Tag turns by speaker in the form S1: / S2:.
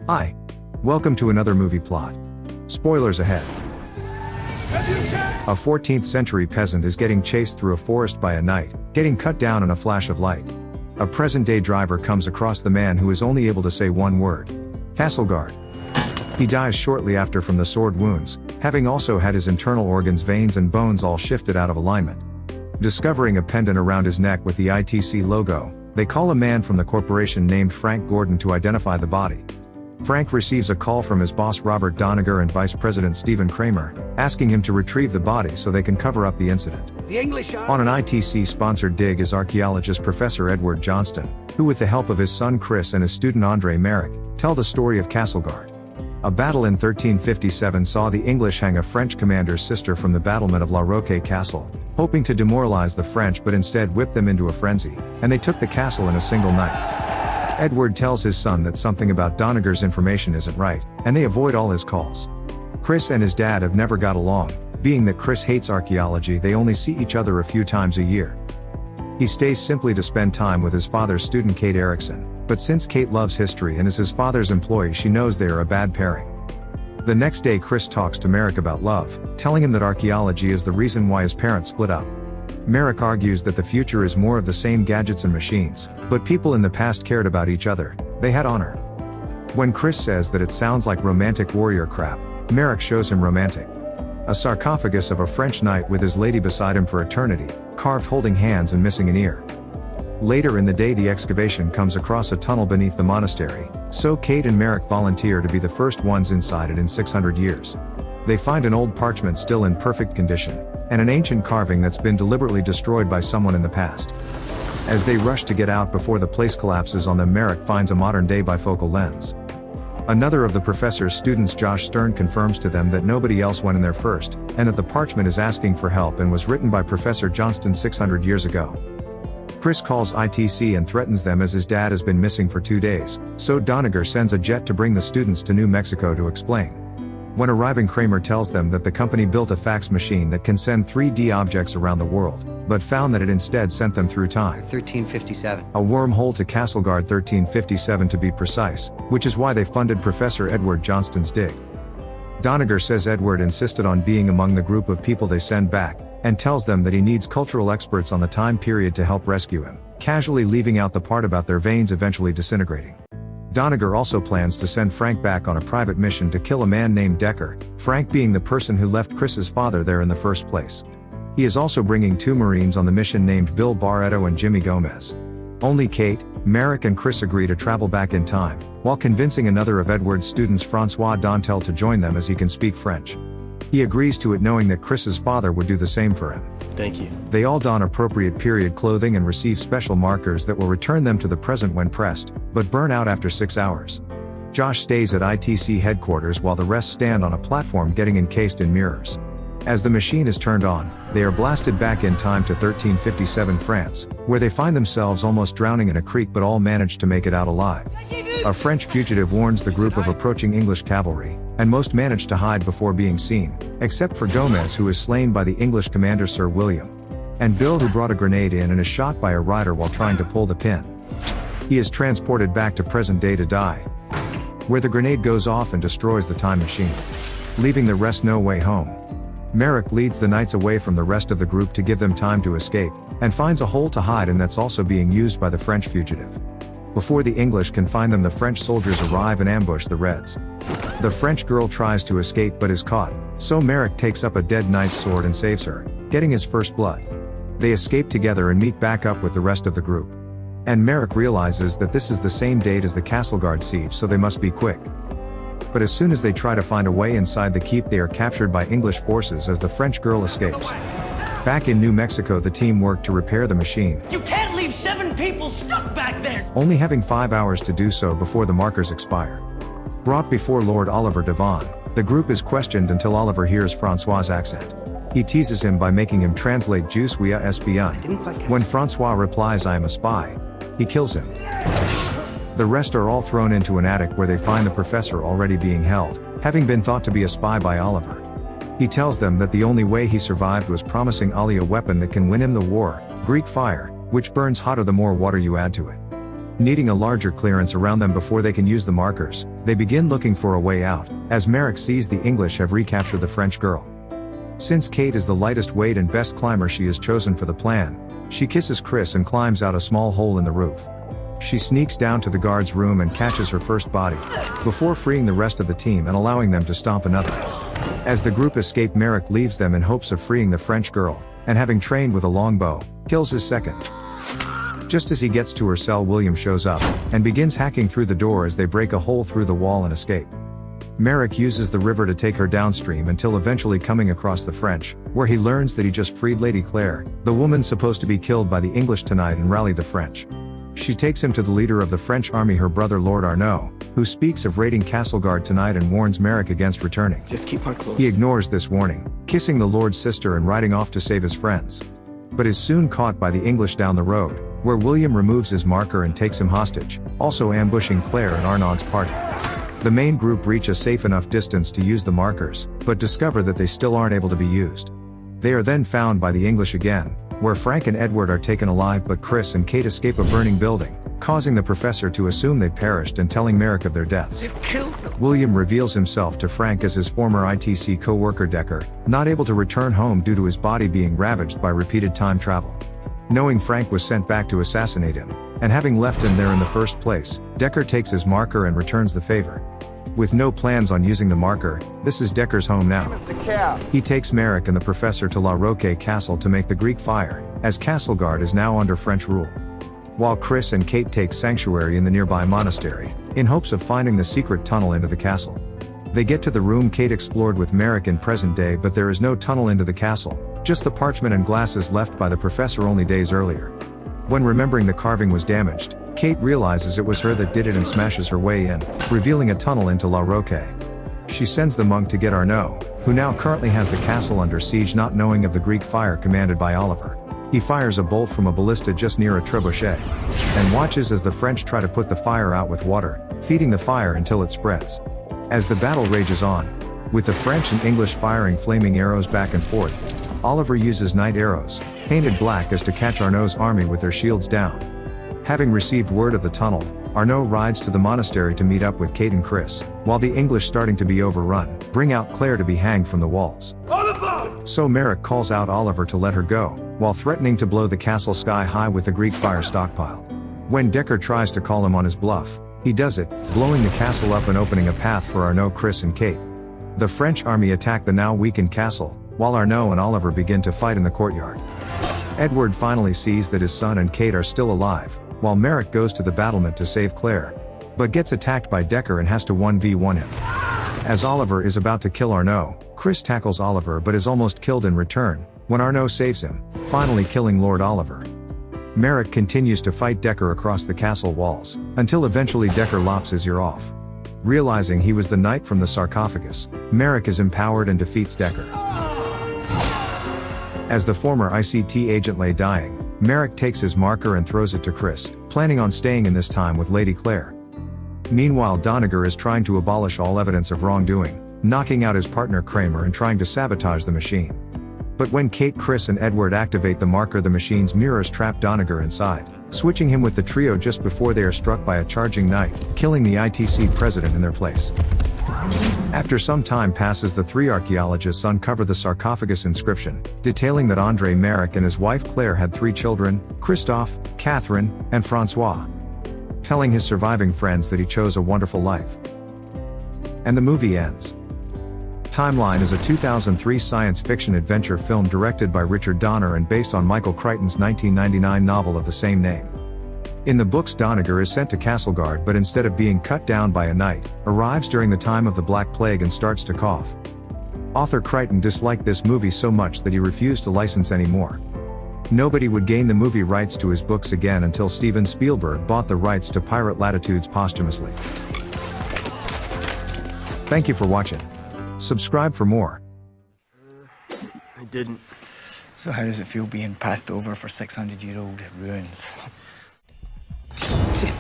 S1: Hi. Welcome to another movie plot. Spoilers ahead. A 14th century peasant is getting chased through a forest by a knight, getting cut down in a flash of light. A present-day driver comes across the man who is only able to say one word. Castleguard. He dies shortly after from the sword wounds, having also had his internal organs, veins and bones all shifted out of alignment. Discovering a pendant around his neck with the ITC logo, they call a man from the corporation named Frank Gordon to identify the body. Frank receives a call from his boss Robert Doniger and Vice President Stephen Kramer, asking him to retrieve the body so they can cover up the incident. On an ITC-sponsored dig is archaeologist Professor Edward Johnston, who with the help of his son Chris and his student Andre Merrick, tell the story of Castleguard. A battle in 1357 saw the English hang a French commander's sister from the battlement of La Roque Castle, hoping to demoralize the French but instead whipped them into a frenzy, and they took the castle in a single night. Edward tells his son that something about Doniger's information isn't right, and they avoid all his calls. Chris and his dad have never got along, being that Chris hates archaeology. They only see each other a few times a year. He stays simply to spend time with his father's student Kate Erickson, but since Kate loves history and is his father's employee, she knows they are a bad pairing. The next day Chris talks to Merrick about love, telling him that archaeology is the reason why his parents split up. Merrick argues that the future is more of the same gadgets and machines, but people in the past cared about each other, they had honor. When Chris says that it sounds like romantic warrior crap, Merrick shows him romantic. A sarcophagus of a French knight with his lady beside him for eternity, carved holding hands and missing an ear. Later in the day the excavation comes across a tunnel beneath the monastery, so Kate and Merrick volunteer to be the first ones inside it in 600 years. They find an old parchment still in perfect condition, and an ancient carving that's been deliberately destroyed by someone in the past. As they rush to get out before the place collapses on them, Merrick finds a modern-day bifocal lens. Another of the professor's students, Josh Stern, confirms to them that nobody else went in there first, and that the parchment is asking for help and was written by Professor Johnston 600 years ago. Chris calls ITC and threatens them as his dad has been missing for 2 days, so Doniger sends a jet to bring the students to New Mexico to explain. When arriving, Kramer tells them that the company built a fax machine that can send 3D objects around the world, but found that it instead sent them through time.
S2: 1357.
S1: A wormhole to Castleguard 1357 to be precise, which is why they funded Professor Edward Johnston's dig. Doniger says Edward insisted on being among the group of people they send back, and tells them that he needs cultural experts on the time period to help rescue him, casually leaving out the part about their veins eventually disintegrating. Doniger also plans to send Frank back on a private mission to kill a man named Decker, Frank being the person who left Chris's father there in the first place. He is also bringing 2 Marines on the mission named Bill Barreto and Jimmy Gomez. Only Kate, Merrick and Chris agree to travel back in time, while convincing another of Edward's students, Francois Dantel, to join them as he can speak French. He agrees to it knowing that Chris's father would do the same for him.
S3: Thank you.
S1: They all don appropriate period clothing and receive special markers that will return them to the present when pressed, but burn out after 6 hours. Josh stays at ITC headquarters while the rest stand on a platform getting encased in mirrors. As the machine is turned on, they are blasted back in time to 1357 France, where they find themselves almost drowning in a creek but all manage to make it out alive. A French fugitive warns the group of approaching English cavalry, and most manage to hide before being seen, except for Gomez, who is slain by the English commander Sir William. And Bill, who brought a grenade in and is shot by a rider while trying to pull the pin. He is transported back to present day to die, where the grenade goes off and destroys the time machine, leaving the rest no way home. Merrick leads the knights away from the rest of the group to give them time to escape, and finds a hole to hide in that's also being used by the French fugitive. Before the English can find them, the French soldiers arrive and ambush the Reds. The French girl tries to escape but is caught, so Merrick takes up a dead knight's sword and saves her, getting his first blood. They escape together and meet back up with the rest of the group. And Merrick realizes that this is the same date as the Castleguard siege, so they must be quick. But as soon as they try to find a way inside the keep, they are captured by English forces as the French girl escapes. Back in New Mexico, the team work to repair the machine.
S4: You can't leave 7 people stuck back there!
S1: Only having 5 hours to do so before the markers expire. Brought before Lord Oliver Devon, the group is questioned until Oliver hears Francois' accent. He teases him by making him translate "Je suis un espion." When Francois replies, "I am a spy," he kills him. The rest are all thrown into an attic where they find the professor already being held, having been thought to be a spy by Oliver. He tells them that the only way he survived was promising Ali a weapon that can win him the war, Greek fire, which burns hotter the more water you add to it. Needing a larger clearance around them before they can use the markers, they begin looking for a way out, as Merrick sees the English have recaptured the French girl. Since Kate is the lightest weight and best climber she is chosen for the plan, she kisses Chris and climbs out a small hole in the roof. She sneaks down to the guard's room and catches her first body, before freeing the rest of the team and allowing them to stomp another. As the group escape, Merrick leaves them in hopes of freeing the French girl, and having trained with a longbow, kills his second. Just as he gets to her cell, William shows up, and begins hacking through the door as they break a hole through the wall and escape. Merrick uses the river to take her downstream until eventually coming across the French, where he learns that he just freed Lady Claire, the woman supposed to be killed by the English tonight, and rallied the French. She takes him to the leader of the French army, her brother Lord Arnaud, who speaks of raiding Castleguard tonight and warns Merrick against returning.
S2: Just keep her close.
S1: He ignores this warning, kissing the Lord's sister and riding off to save his friends. But is soon caught by the English down the road, where William removes his marker and takes him hostage, also ambushing Claire and Arnaud's party. The main group reach a safe enough distance to use the markers, but discover that they still aren't able to be used. They are then found by the English again, where Frank and Edward are taken alive, but Chris and Kate escape a burning building, causing the professor to assume they perished and telling Merrick of their deaths.
S2: They've killed them.
S1: William reveals himself to Frank as his former ITC co-worker Decker, not able to return home due to his body being ravaged by repeated time travel. Knowing Frank was sent back to assassinate him, and having left him there in the first place, Decker takes his marker and returns the favor. With no plans on using the marker, this is Decker's home now. He takes Merrick and the professor to La Roque Castle to make the Greek fire, as Castleguard is now under French rule. While Chris and Kate take sanctuary in the nearby monastery, in hopes of finding the secret tunnel into the castle. They get to the room Kate explored with Merrick in present day, but there is no tunnel into the castle, just the parchment and glasses left by the professor only days earlier. When remembering the carving was damaged, Kate realizes it was her that did it and smashes her way in, revealing a tunnel into La Roque. She sends the monk to get Arnaud, who now currently has the castle under siege, not knowing of the Greek fire commanded by Oliver. He fires a bolt from a ballista just near a trebuchet, and watches as the French try to put the fire out with water, feeding the fire until it spreads. As the battle rages on, with the French and English firing flaming arrows back and forth, Oliver uses night arrows, painted black, as to catch Arnaud's army with their shields down. Having received word of the tunnel, Arnaud rides to the monastery to meet up with Kate and Chris, while the English, starting to be overrun, bring out Claire to be hanged from the walls.
S2: Oliver!
S1: So Merrick calls out Oliver to let her go, while threatening to blow the castle sky high with the Greek fire stockpiled. When Decker tries to call him on his bluff, he does it, blowing the castle up and opening a path for Arnaud, Chris and Kate. The French army attack the now weakened castle, while Arnaud and Oliver begin to fight in the courtyard. Edward finally sees that his son and Kate are still alive, while Merrick goes to the battlement to save Claire, but gets attacked by Decker and has to 1v1 him. As Oliver is about to kill Arnaud, Chris tackles Oliver but is almost killed in return, when Arnaud saves him, finally killing Lord Oliver. Merrick continues to fight Decker across the castle walls, until eventually Decker lops his ear off. Realizing he was the knight from the sarcophagus, Merrick is empowered and defeats Decker. As the former ICT agent lay dying, Merrick takes his marker and throws it to Chris, planning on staying in this time with Lady Claire. Meanwhile, Doniger is trying to abolish all evidence of wrongdoing, knocking out his partner Kramer and trying to sabotage the machine. But when Kate, Chris and Edward activate the marker, the machine's mirrors trap Doniger inside, switching him with the trio just before they are struck by a charging knight, killing the ITC president in their place. After some time passes, the three archaeologists uncover the sarcophagus inscription, detailing that André Merrick and his wife Claire had 3 children, Christophe, Catherine, and Francois, telling his surviving friends that he chose a wonderful life. And the movie ends. Timeline is a 2003 science fiction adventure film directed by Richard Donner and based on Michael Crichton's 1999 novel of the same name. In the books, Doniger is sent to Castleguard, but instead of being cut down by a knight, arrives during the time of the Black Plague and starts to cough. Author Crichton disliked this movie so much that he refused to license any more. Nobody would gain the movie rights to his books again until Steven Spielberg bought the rights to Pirate Latitudes posthumously. Thank you for watching. Subscribe for more.
S2: I didn't. So how does it feel being passed over for 600-year-old ruins? Shit.